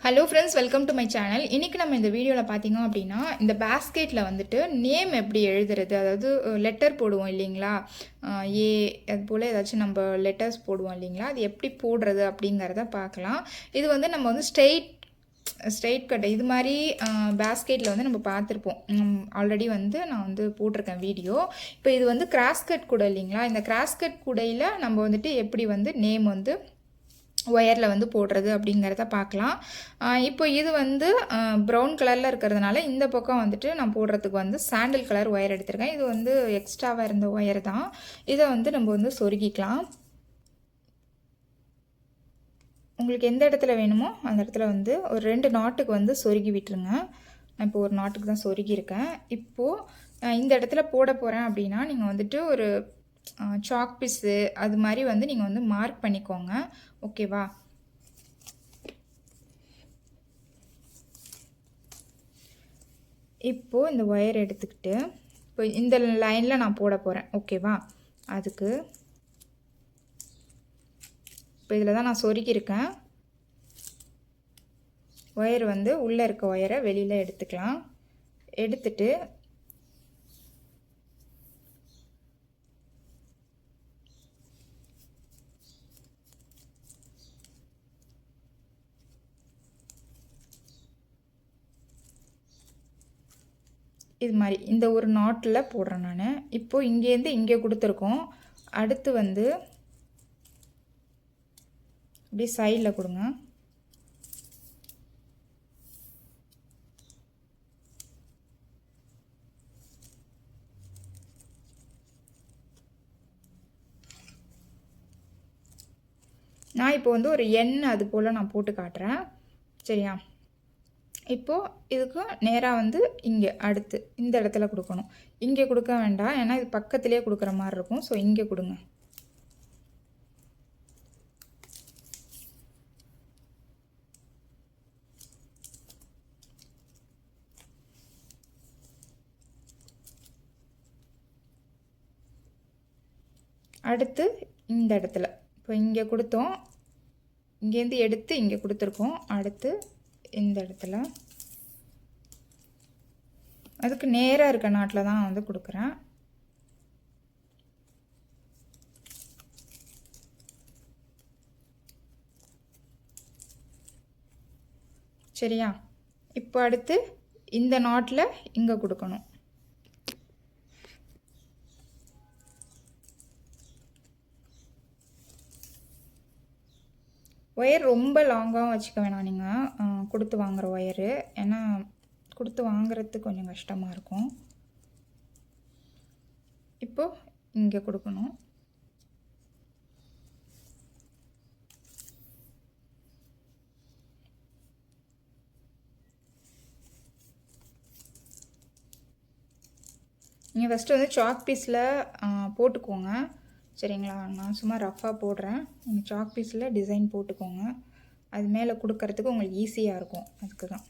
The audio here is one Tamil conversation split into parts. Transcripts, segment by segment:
Hello friends, welcome to my channel. இன்றைக்கி நம்ம இந்த வீடியோவில் பார்த்தீங்க அப்படின்னா, இந்த பேஸ்கெட்டில் வந்துட்டு நேம் எப்படி எழுதுறது, அதாவது லெட்டர் போடுவோம் இல்லைங்களா, ஏ அது போல் ஏதாச்சும் நம்ம லெட்டர்ஸ் போடுவோம் இல்லைங்களா, அது எப்படி போடுறது அப்படிங்கிறத பார்க்கலாம். இது வந்து நம்ம வந்து ஸ்ட்ரெயிட் கட் இது மாதிரி பேஸ்கெட்டில் வந்து நம்ம பார்த்துருப்போம். ஆல்ரெடி வந்து நான் வந்து போட்டிருக்கேன் வீடியோ. இப்போ இது வந்து கிராஸ் கட் கூடை இல்லைங்களா, இந்த கிராஸ் கட் கூடையில் நம்ம வந்துட்டு எப்படி வந்து நேம் வந்து ஒயரில் வந்து போடுறது அப்படிங்கிறத பார்க்கலாம். இப்போ இது வந்து ப்ரௌன் கலரில் இருக்கிறதுனால இந்த பக்கம் வந்துட்டு நான் போடுறதுக்கு வந்து சாண்டில் கலர் ஒயர் எடுத்திருக்கேன். இது வந்து எக்ஸ்ட்ராவாக இருந்த ஒயர் தான். இதை வந்து நம்ம வந்து சொருகிக்கலாம். உங்களுக்கு எந்த இடத்துல வேணுமோ அந்த இடத்துல வந்து ஒரு 2 நாட்டுக்கு வந்து சொருகி விட்டுருங்க. நான் இப்போ ஒரு நாட்டுக்கு தான் சொருகியிருக்கேன். இப்போது இந்த இடத்துல போட போகிறேன் அப்படின்னா நீங்கள் வந்துட்டு ஒரு சாக் பீஸு அது மாதிரி வந்து நீங்கள் வந்து மார்க் பண்ணிக்கோங்க. ஓகேவா? இப்போது இந்த ஒயர் எடுத்துக்கிட்டு இப்போ இந்த லைனில் நான் போட போகிறேன். ஓகேவா? அதுக்கு இப்போ இதில் தான் நான் சொருகியிருக்கேன். ஒயர் வந்து உள்ளே இருக்க ஒயரை வெளியில் எடுத்துக்கலாம். எடுத்துட்டு இது மாதிரி இந்த ஒரு நாட்டில் போடுறேன் நான். இப்போது இங்கேருந்து இங்கே கொடுத்துருக்கோம். அடுத்து வந்து அப்படியே சைடில் கொடுங்க. நான் இப்போ வந்து ஒரு எண் அது போல் நான் போட்டு காட்டுறேன். சரியா? இப்போது இதுக்கு நேராக வந்து இங்கே அடுத்து இந்த இடத்துல கொடுக்கணும். இங்கே கொடுக்க வேண்டாம், ஏன்னா இது பக்கத்துலேயே கொடுக்குற மாதிரி இருக்கும். ஸோ இங்கே கொடுங்க. அடுத்து இந்த இடத்துல இப்போ இங்கே கொடுத்தோம், இங்கேருந்து எடுத்து இங்கே கொடுத்துருக்கோம். அடுத்து இந்த இடத்துல அதுக்கு நேராக இருக்க நாட்டில் தான் வந்து கொடுக்குறேன். சரியா? இப்போ அடுத்து இந்த நாட்டில் இங்கே கொடுக்கணும். ஒயர் ரொம்ப லாங்காகவும் வச்சுக்க வேணாம் நீங்கள் கொடுத்து வாங்குகிற ஒயரு, ஏன்னா கொடுத்து வாங்குறதுக்கு கொஞ்சம் கஷ்டமாக இருக்கும். இப்போது இங்கே கொடுக்கணும். நீங்கள் ஃபஸ்ட்டு வந்து சாக் பீஸில் போட்டுக்கோங்க. சரிங்களா? நான் சும்மா ரஃப்பாக போடுறேன். நீங்கள் சாக் பீஸில் டிசைன் போட்டுக்கோங்க. அது மேலே கொடுக்கறதுக்கு உங்களுக்கு ஈஸியாக இருக்கும். அதுக்கு தான்.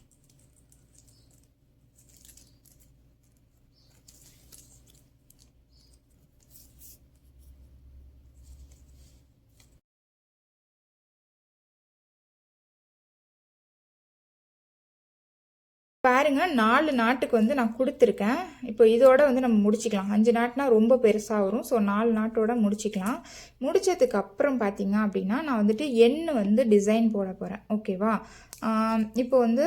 பாருங்கள், 4 நாட்டுக்கு வந்து நான் கொடுத்துருக்கேன். இப்போ இதோட வந்து நம்ம முடிச்சிக்கலாம். 5 நாட்டுனா ரொம்ப பெருசாக வரும். ஸோ 4 நாட்டோட முடிச்சிக்கலாம். முடித்ததுக்கு அப்புறம் பார்த்திங்க அப்படின்னா நான் வந்துட்டு எண் வந்து டிசைன் போட போகிறேன். ஓகேவா? இப்போ வந்து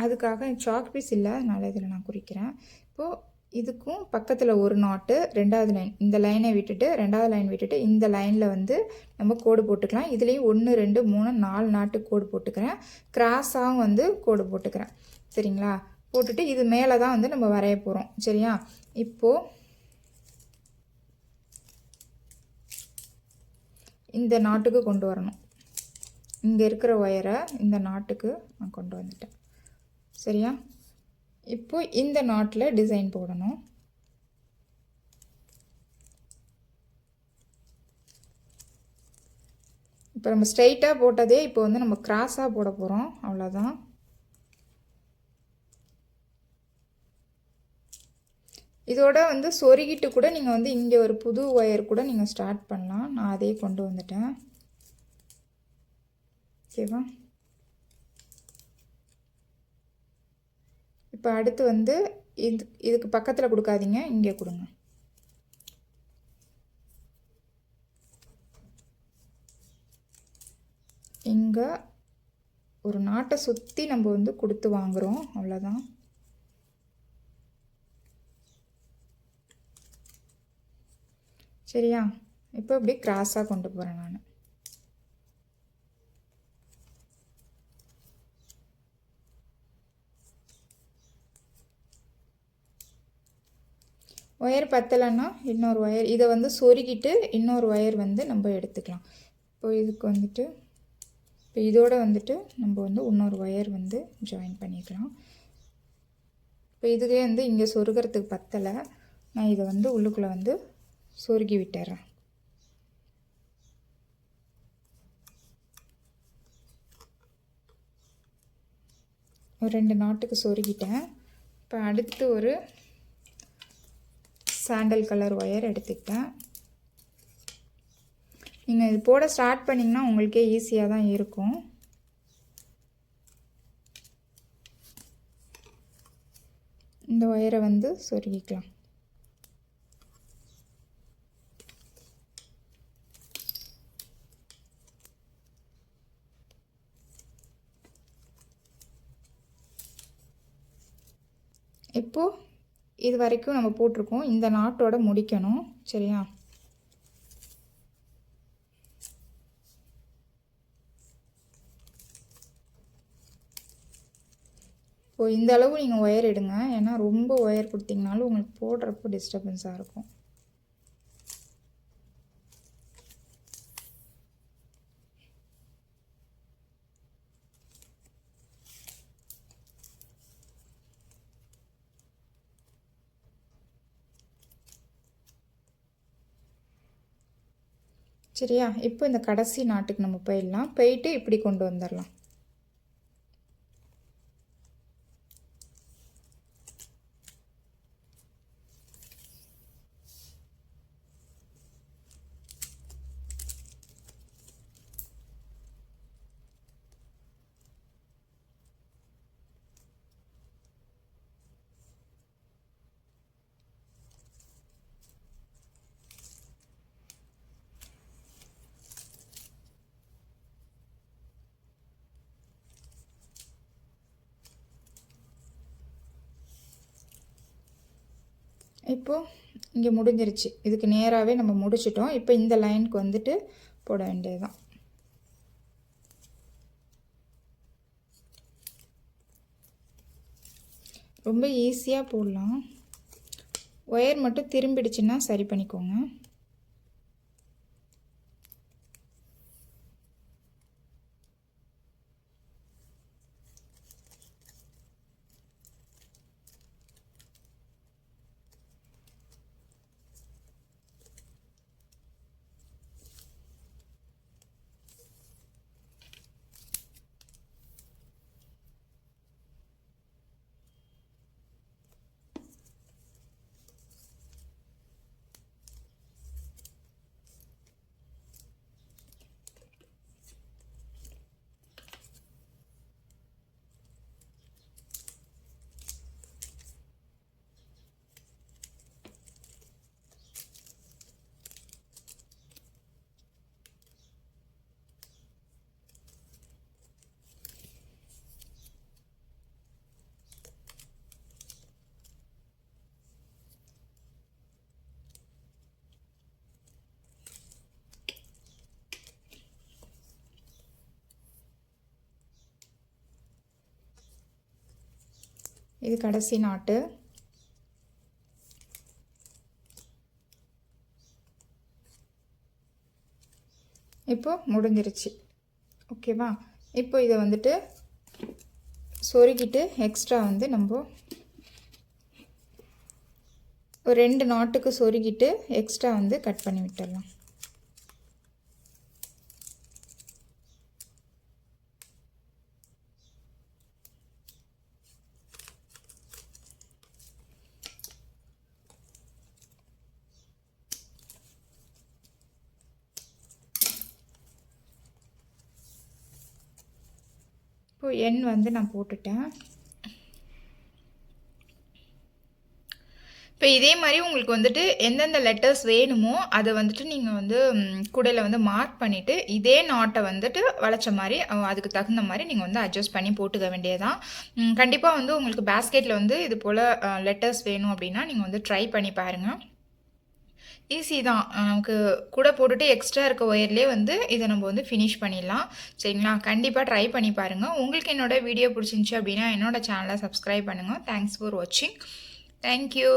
அதுக்காக சாக் பீஸ் இல்லை, அதனால் இதில் நான் குறிக்கிறேன். இப்போது இதுக்கும் பக்கத்தில் ஒரு நாட்டு, 2வது லைன், இந்த லைனை விட்டுட்டு 2வது லைன் விட்டுட்டு இந்த லைனில் வந்து நம்ம கோடு போட்டுக்கலாம். இதுலேயும் 1 2 3 4 நாட்டுக்கு கோடு போட்டுக்கிறேன். கிராஸாகவும் வந்து கோடு போட்டுக்கிறேன். சரிங்களா? போட்டுட்டு இது மேலே தான் வந்து நம்ம வரைய போகிறோம். சரியா? இப்போது இந்த நாட்டுக்கு கொண்டு வரணும். இங்கே இருக்கிற ஒயரை இந்த நாட்டுக்கு நான் கொண்டு வந்துட்டேன். சரியா? இப்போ இந்த நாட்டில் டிசைன் போடணும். இப்போ நம்ம ஸ்ட்ரைட்டாக போட்டதே இப்போ வந்து நம்ம கிராஸாக போட போகிறோம். அவ்வளோதான். இதோட வந்து சொருகிட்டு கூட நீங்கள் வந்து இங்கே ஒரு புது ஒயர் கூட நீங்கள் ஸ்டார்ட் பண்ணலாம். நான் அதே கொண்டு வந்துட்டேன். ஓகேவா? இப்போ அடுத்து வந்து இதுக்கு பக்கத்தில் கொடுக்காதீங்க, இங்கே கொடுங்க. இங்கே ஒரு நாட்டை சுற்றி நம்ம வந்து கொடுத்து வாங்குகிறோம், அவ்வளோதான். சரியா? இப்போ இப்படி கிராஸாக கொண்டு போகிறேன் நான். ஒயர் பத்தலைன்னா இன்னொரு ஒயர் இதை வந்து சொருகிட்டு இன்னொரு ஒயர் வந்து நம்ம எடுத்துக்கலாம். இப்போ இதுக்கு வந்துட்டு இப்போ இதோடு வந்துட்டு நம்ம வந்து இன்னொரு ஒயர் வந்து ஜாயின் பண்ணிக்கலாம். இப்போ இதுவே வந்து இங்கே சொருகிறதுக்கு பத்தலை, நான் இதை வந்து உள்ளுக்குள்ளே வந்து சொருகி விட்டுறேன். ஒரு 2 நாட்டுக்கு சொருகிட்டேன். இப்போ அடுத்து ஒரு சாண்டல் கலர் ஒயர் எடுத்துக்கிட்டேன். நீங்கள் இது போட ஸ்டார்ட் பண்ணிங்கன்னா உங்களுக்கே ஈஸியாக தான் இருக்கும். இந்த ஒயரை வந்து சொருகிக்கலாம். இப்போது இது வரைக்கும் நம்ம போட்டிருக்கோம், இந்த நாட்டோட முடிக்கணும். சரியா? இப்போ இந்த அளவு நீங்கள் ஒயர் எடுங்க, ஏன்னா ரொம்ப ஒயர் கொடுத்தீங்கனாலும் உங்களுக்கு போடுறப்போ டிஸ்டர்பன்ஸாக இருக்கும். சரியா? இப்போ இந்த கடைசி நாட்டுக்கு நம்ம போயிடலாம். போயிட்டு இப்படி கொண்டு வந்துடலாம். இப்போது இங்கே முடிஞ்சிருச்சு. இதுக்கு நேராகவே நம்ம முடிச்சிட்டோம். இப்போ இந்த லைனுக்கு வந்துட்டு போட வேண்டியதுதான். ரொம்ப ஈஸியாக போடலாம். ஒயர் மட்டும் திரும்பிடுச்சுன்னா சரி பண்ணிக்கோங்க. இது கடைசி நாட்டு. இப்போ முடிஞ்சிருச்சு. ஓகேவா? இப்போ இதை வந்துட்டு சொருகிட்டு எக்ஸ்ட்ரா வந்து நம்ம ஒரு 2 நாட்டுக்கு சொருகிட்டு எக்ஸ்ட்ரா வந்து கட் பண்ணி விட்டுடலாம். இப்போ எண் வந்து நான் போட்டுட்டேன். இப்போ இதே மாதிரி உங்களுக்கு வந்துட்டு எந்தெந்த லெட்டர்ஸ் வேணுமோ அதை வந்துட்டு நீங்கள் வந்து கூடையில் வந்து மார்க் பண்ணிவிட்டு இதே நாட்டை வந்துட்டு வளைச்ச மாதிரி அதுக்கு தகுந்த மாதிரி நீங்கள் வந்து அட்ஜஸ்ட் பண்ணி போட்டுக்க வேண்டியதான். கண்டிப்பாக வந்து உங்களுக்கு பேஸ்கெட்டில் வந்து இது போல் லெட்டர்ஸ் வேணும் அப்படின்னா நீங்கள் வந்து ட்ரை பண்ணி பாருங்கள். ஈஸி தான். நமக்கு கூட போட்டுட்டு எக்ஸ்ட்ரா இருக்க ஒயர்லேயே வந்து இதை நம்ம வந்து ஃபினிஷ் பண்ணிடலாம். சரிங்களா? கண்டிப்பாக ட்ரை பண்ணி பாருங்கள். உங்களுக்கு என்னோட வீடியோ பிடிச்சிருந்துச்சி அப்படின்னா என்னோட சேனலை சப்ஸ்கிரைப் பண்ணுங்கள். தேங்க்ஸ் ஃபார் வாட்சிங். தேங்க்யூ.